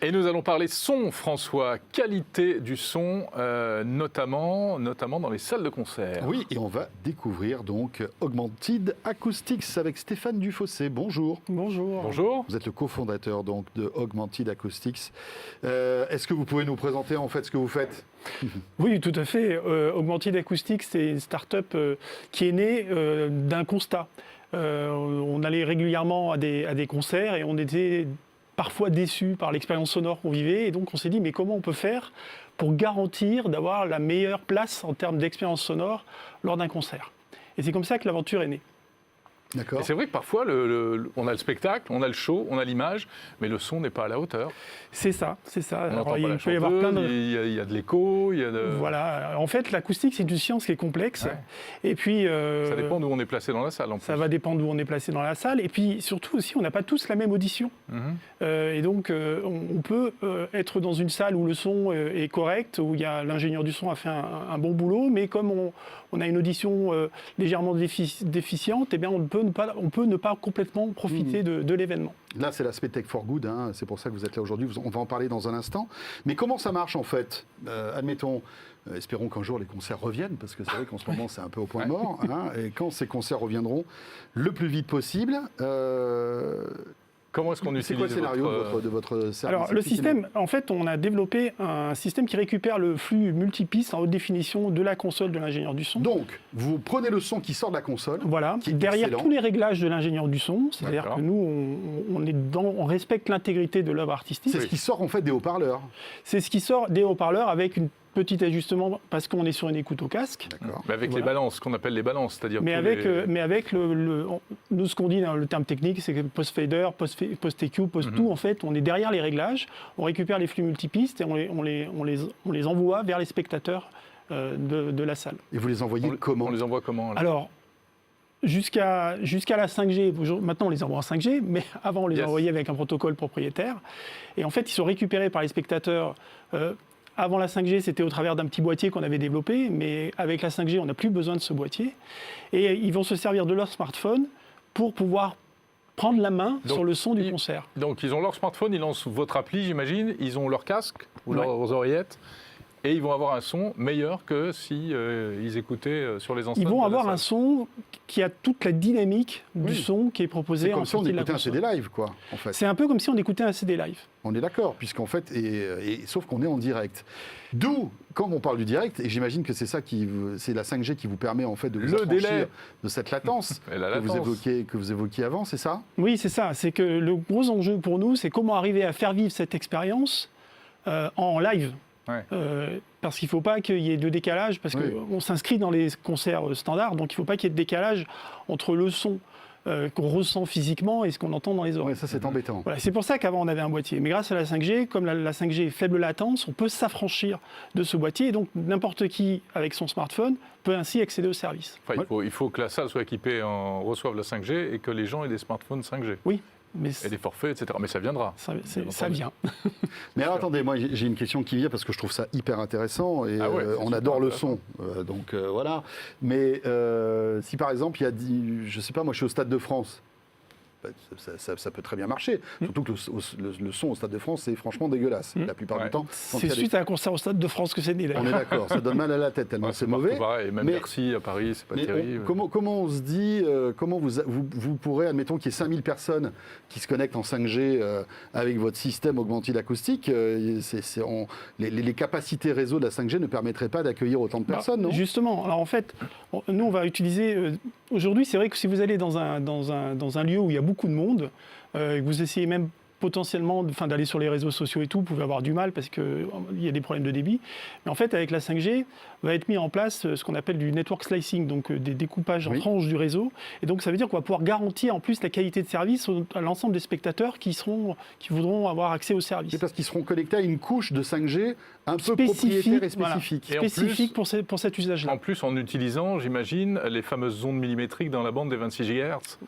Et nous allons parler son, François, qualité du son, notamment dans les salles de concert. Oui, et on va découvrir donc Augmented Acoustics avec Stéphane Dufossé. Bonjour. Bonjour. Bonjour. Vous êtes le cofondateur donc de Augmented Acoustics. Est-ce que vous pouvez nous présenter en fait ce que vous faites ? Oui, tout à fait. Augmented Acoustics, c'est une start-up qui est née d'un constat. On allait régulièrement à des concerts et on était parfois déçus par l'expérience sonore qu'on vivait. Et donc on s'est dit, mais comment on peut faire pour garantir d'avoir la meilleure place en termes d'expérience sonore lors d'un concert ? Et c'est comme ça que l'aventure est née. D'accord. Et c'est vrai que parfois, on a le spectacle, on a le show, on a l'image, mais le son n'est pas à la hauteur. C'est ça, c'est ça. On n'entend pas la peut y avoir plein chanteuse, de... il y a de l'écho, il y a de... Voilà. En fait, l'acoustique, c'est une science qui est complexe. Ouais. Et puis... Ça dépend d'où on est placé dans la salle, en plus. Ça va dépendre d'où on est placé dans la salle. Et puis, surtout aussi, on n'a pas tous la même audition. Et donc, on peut être dans une salle où le son est correct, où l'ingénieur du son a fait un bon boulot, mais comme on a une audition légèrement déficiente, eh bien, on peut ne pas complètement profiter de l'événement. Là, c'est l'aspect Tech for Good, hein. C'est pour ça que vous êtes là aujourd'hui. On va en parler dans un instant. Mais comment ça marche en fait ? Admettons, espérons qu'un jour les concerts reviennent, parce que c'est vrai qu'en ce moment, c'est un peu au point mort. Hein. Et quand ces concerts reviendront, le plus vite possible... Comment est-ce qu'on utilise C'est quoi le scénario de votre service ? Alors, le système, en fait, on a développé un système qui récupère le flux multipiste en haute définition de la console de l'ingénieur du son. Donc, vous prenez le son qui sort de la console. Voilà, qui est derrière excellent. tous les réglages de l'ingénieur du son, c'est-à-dire D'accord. que nous, on respecte l'intégrité de l'œuvre artistique. C'est ce qui sort en fait des haut-parleurs. C'est ce qui sort des haut-parleurs avec une petit ajustement parce qu'on est sur une écoute au casque. D'accord. Mais avec Voilà. les balances, ce qu'on appelle les balances, c'est-à-dire... Mais avec nous, ce qu'on dit dans le terme technique, c'est que post-fader, post-EQ, post-tout, en fait, on est derrière les réglages, on récupère les flux multipistes et on les envoie vers les spectateurs de la salle. Et vous les envoyez comment ? On les envoie comment, là ? Alors, jusqu'à la 5G, maintenant on les envoie en 5G, mais avant on les Yes. envoyait avec un protocole propriétaire. Et en fait, ils sont récupérés par les spectateurs. Avant la 5G, c'était au travers d'un petit boîtier qu'on avait développé, mais avec la 5G, on n'a plus besoin de ce boîtier. Et ils vont se servir de leur smartphone pour pouvoir prendre la main Donc, sur le son du concert. Donc, ils ont leur smartphone, ils lancent votre appli, j'imagine, ils ont leur casque ou Ouais. leurs oreillettes, et ils vont avoir un son meilleur que si ils écoutaient sur les enceintes. Ils vont de la avoir salle. un son qui a toute la dynamique du Oui. son qui est proposé C'est en comme si on sortie de la écoutait un console. CD live, quoi, en fait. C'est un peu comme si on écoutait un CD live. On est d'accord, puisqu'en fait, sauf qu'on est en direct. D'où, quand on parle du direct, et j'imagine que c'est la 5G qui vous permet en fait de vous Le affranchir délai. de cette latence Et la que latence. vous évoquiez avant, c'est ça ? Oui, c'est ça. C'est que le gros enjeu pour nous, c'est comment arriver à faire vivre cette expérience en live. Ouais. Parce qu'il ne faut pas qu'il y ait de décalage, parce Oui. qu'on s'inscrit dans les concerts standards, donc il ne faut pas qu'il y ait de décalage entre le son qu'on ressent physiquement et ce qu'on entend dans les oreilles. Ouais, ça c'est embêtant. Voilà, c'est pour ça qu'avant on avait un boîtier. Mais grâce à la 5G, comme la 5G est faible latence, on peut s'affranchir de ce boîtier. Et donc n'importe qui, avec son smartphone, peut ainsi accéder au service. Enfin, il faut que la salle soit équipée, reçoive la 5G et que les gens aient des smartphones 5G. Oui, mais Et des forfaits, etc. Mais ça viendra. ça vient. Mais alors attendez, moi j'ai une question qui vient parce que je trouve ça hyper intéressant et Ah ouais, c'est on super adore le intéressant. son, donc voilà. Mais si par exemple il y a, je sais pas, moi je suis au Stade de France. Ça peut très bien marcher. Surtout que le son au Stade de France, c'est franchement dégueulasse. La plupart Ouais. du temps. quand il C'est y a des- suite à un concert au Stade de France que c'est né. On est d'accord, ça donne mal à la tête tellement Ouais, c'est partout mauvais. pareil. Et même Mais- Bercy à Paris, c'est pas Mais terrible. comment on se dit, comment vous pourrez, admettons qu'il y ait 5000 personnes qui se connectent en 5G avec votre système Augmented Acoustic, les capacités réseau de la 5G ne permettraient pas d'accueillir autant de personnes, non ? Justement. Alors en fait, nous on va utiliser... Aujourd'hui, c'est vrai que si vous allez dans un lieu où il y a beaucoup de monde, et que vous essayez même potentiellement d'aller sur les réseaux sociaux et tout, vous pouvez avoir du mal parce qu'il y a des problèmes de débit. Mais en fait, avec la 5G, va être mis en place ce qu'on appelle du network slicing, donc des découpages en Oui. tranches du réseau. Et donc ça veut dire qu'on va pouvoir garantir en plus la qualité de service à l'ensemble des spectateurs qui voudront avoir accès au service. C'est parce qu'ils seront connectés à une couche de 5G un peu Spécifique, propriétaire et voilà. spécifique. Et en Spécifique plus- pour cet usage-là. En plus, en utilisant, j'imagine, les fameuses ondes millimétriques dans la bande des 26 GHz.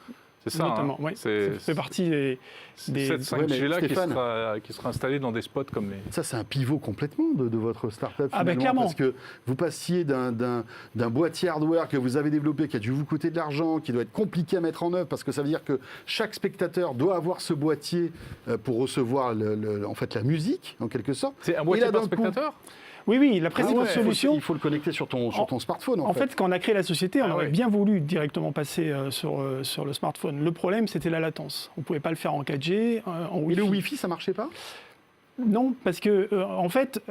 C'est ça. Notamment, oui. Ça fait partie des... Cette 5G-là Stéphane, qui sera installée dans des spots comme les... Ça, c'est un pivot complètement de votre start-up. Ah ben clairement. Parce que vous passiez d'un boîtier hardware que vous avez développé, qui a dû vous coûter de l'argent, qui doit être compliqué à mettre en œuvre, parce que ça veut dire que chaque spectateur doit avoir ce boîtier pour recevoir en fait, la musique, en quelque sorte. C'est un boîtier par spectateur ? Oui, la précédente solution... Il faut le connecter sur ton smartphone, En fait, quand on a créé la société, on aurait bien voulu directement passer sur le smartphone. Le problème, c'était la latence. On ne pouvait pas le faire en 4G, en Wi-Fi. Et le Wi-Fi, ça ne marchait pas ? Non, parce que en fait,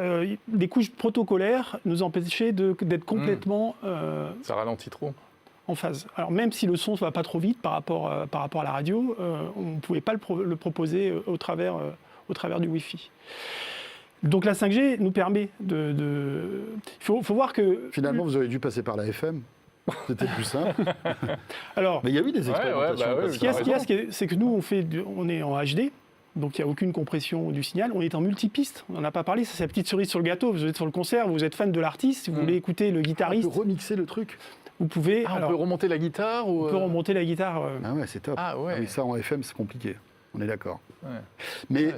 les couches protocolaires nous empêchaient d'être complètement ça ralentit trop en phase. Alors même si le son ne va pas trop vite par rapport à la radio, on ne pouvait pas le proposer au travers du Wi-Fi. Donc la 5G nous permet de... Il faut voir que... Finalement, vous auriez dû passer par la FM. C'était plus simple. Alors, mais il y a eu des expérimentations. Ce qu'il y a, c'est que nous, on est en HD, donc il n'y a aucune compression du signal. On est en multipiste. On n'en a pas parlé, c'est la petite cerise sur le gâteau. Vous êtes sur le concert, vous êtes fan de l'artiste, si vous voulez écouter le guitariste... On peut remixer le truc. Vous pouvez... on peut remonter la guitare ou... On peut remonter la guitare. Ah ouais, c'est top. Ah ouais. Oui, ça en FM, c'est compliqué. On est d'accord. Ouais. Mais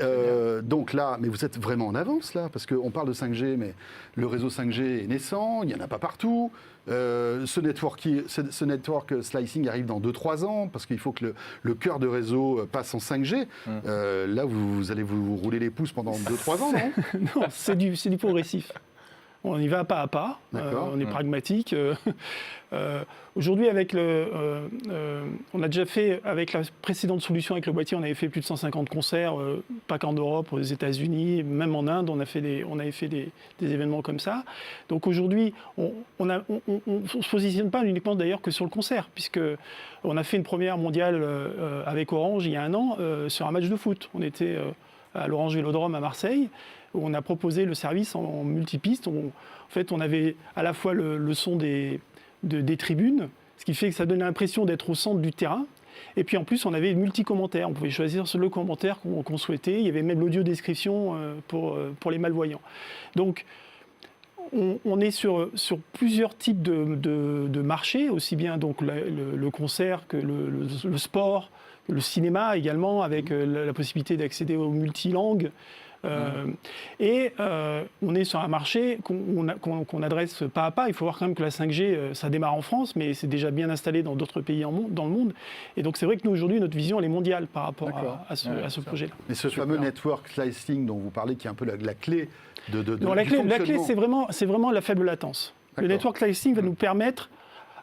donc là, mais vous êtes vraiment en avance là, parce qu'on parle de 5G, mais le réseau 5G est naissant, il n'y en a pas partout. Ce network slicing arrive dans 2-3 ans, parce qu'il faut que le cœur de réseau passe en 5G. Là, vous allez vous rouler les pouces pendant 2-3 ans, non ? Non, c'est du progressif. On y va pas à pas, on est pragmatique. Aujourd'hui, on a déjà fait, avec la précédente solution avec le boîtier, on avait fait plus de 150 concerts, pas qu'en Europe, aux États-Unis, même en Inde, on avait fait des événements comme ça. Donc aujourd'hui, on ne se positionne pas uniquement d'ailleurs que sur le concert, puisqu'on a fait une première mondiale avec Orange il y a 1 an sur un match de foot. On était à l'Orange Vélodrome à Marseille, où on a proposé le service en multipiste. En fait, on avait à la fois le son des tribunes, ce qui fait que ça donnait l'impression d'être au centre du terrain. Et puis en plus, on avait multi-commentaires. On pouvait choisir le commentaire qu'on souhaitait. Il y avait même l'audio-description pour les malvoyants. Donc, on est sur plusieurs types de marchés, aussi bien donc, le concert que le sport, le cinéma également, avec la possibilité d'accéder aux multilangues. Et on est sur un marché qu'on adresse pas à pas. Il faut voir quand même que la 5G, ça démarre en France, mais c'est déjà bien installé dans d'autres pays dans le monde. Et donc c'est vrai que nous, aujourd'hui, notre vision, elle est mondiale par rapport à ce projet-là. Mais ce fameux network slicing dont vous parlez, qui est un peu la clé non, la clé, c'est vraiment la faible latence. Le network slicing va nous permettre,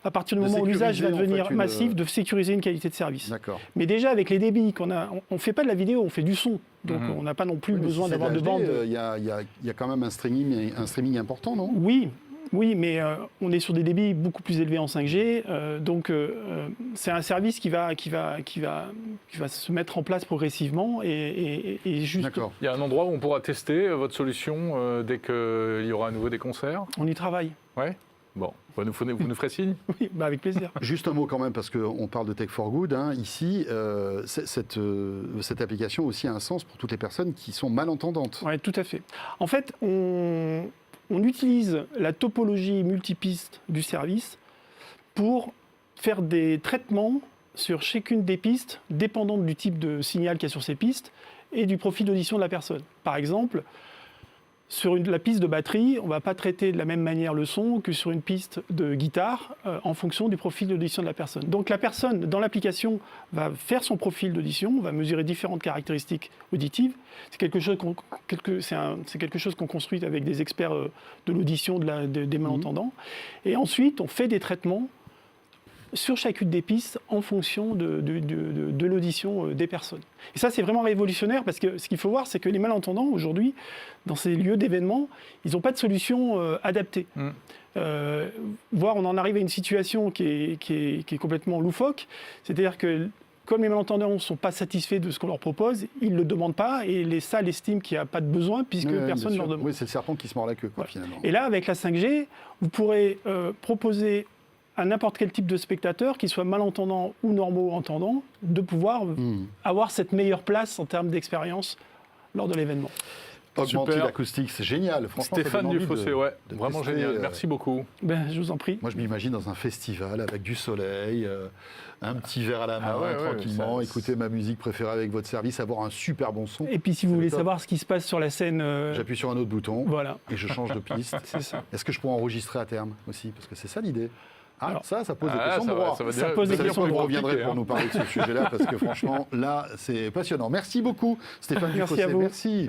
à partir du moment où l'usage va devenir massif, de sécuriser une qualité de service. Mais déjà, avec les débits qu'on a, on ne fait pas de la vidéo, on fait du son. Donc on n'a pas non plus besoin d'avoir de bande. Il y a quand même un streaming important, non ? Oui, mais on est sur des débits beaucoup plus élevés en 5G. Donc c'est un service qui va se mettre en place progressivement. Et juste... D'accord. Il y a un endroit où on pourra tester votre solution dès qu'il y aura à nouveau des concerts ? On y travaille. Ouais. Bon, vous nous ferez signe ? Oui, avec plaisir. Juste un mot quand même, parce qu'on parle de Tech for Good. Ici, cette application aussi a un sens pour toutes les personnes qui sont malentendantes. Oui, tout à fait. En fait, on utilise la topologie multipiste du service pour faire des traitements sur chacune des pistes, dépendantes du type de signal qu'il y a sur ces pistes et du profil d'audition de la personne. Par exemple, sur la piste de batterie, on ne va pas traiter de la même manière le son que sur une piste de guitare en fonction du profil d'audition de la personne. Donc la personne, dans l'application, va faire son profil d'audition, va mesurer différentes caractéristiques auditives. C'est quelque chose qu'on construit avec des experts de l'audition des malentendants. Et ensuite, on fait des traitements sur chacune des pistes en fonction de l'audition des personnes. Et ça, c'est vraiment révolutionnaire parce que ce qu'il faut voir, c'est que les malentendants, aujourd'hui, dans ces lieux d'événements, ils n'ont pas de solution adaptée. Voire, on en arrive à une situation qui est complètement loufoque, c'est-à-dire que comme les malentendants ne sont pas satisfaits de ce qu'on leur propose, ils ne le demandent pas et les salles estiment qu'il n'y a pas de besoin puisque personne ne leur demande. Oui, c'est le serpent qui se mord la queue, quoi, finalement. Et là, avec la 5G, vous pourrez proposer à n'importe quel type de spectateur, qu'il soit malentendant ou normaux-entendant, de pouvoir avoir cette meilleure place en termes d'expérience lors de l'événement. Augmented Super. Acoustic, c'est génial. Franchement, ça Stéphane donne envie Dufossé, ouais, de vraiment tester, génial. Merci beaucoup. Ben, je vous en prie. Moi, je m'imagine dans un festival avec du soleil, un petit verre à la main, Ah ouais, tranquillement, ça- écouter ma musique préférée avec votre service, avoir un super bon son. Et puis si vous voulez top. savoir ce qui se passe sur la scène, J'appuie sur un autre bouton voilà, et je change de piste. c'est ça. Est-ce que je pourrais enregistrer à terme aussi? Parce que c'est ça l'idée. Ah, Alors, ça pose des Ah, questions de ça va- droit. ça va Ça dire- pose des ça Vous va savez questions quoi, dire vous de reviendrez compliqué, pour hein. nous parler de ce sujet-là, parce que franchement, là, c'est passionnant. Merci beaucoup, Stéphane Merci Dufossé. à vous. Merci.